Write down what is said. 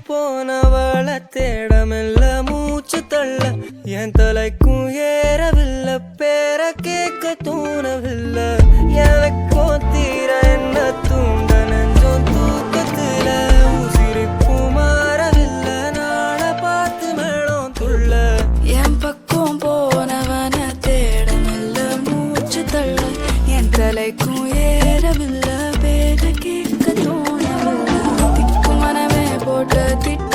போனவள தேடமில்ல மூச்சு தள்ள என் தலைக்கும் ஏறவில்லை பேர கேட்க தோணவில்லை எனக்கும் தீர என்ன தூண்ட நெஞ்சம் தூக்கத்துல உசிரிப்பு மாறவில்லை நாள பார்த்து மேளம் துள்ள என் பக்கம் போனவன தேடமில்ல மூச்சு தள்ள என் தலைக்கும் ஏறவில்லை பேர கேட்க தோணவில்லை திக்கு மனமே போட்ட திட்டு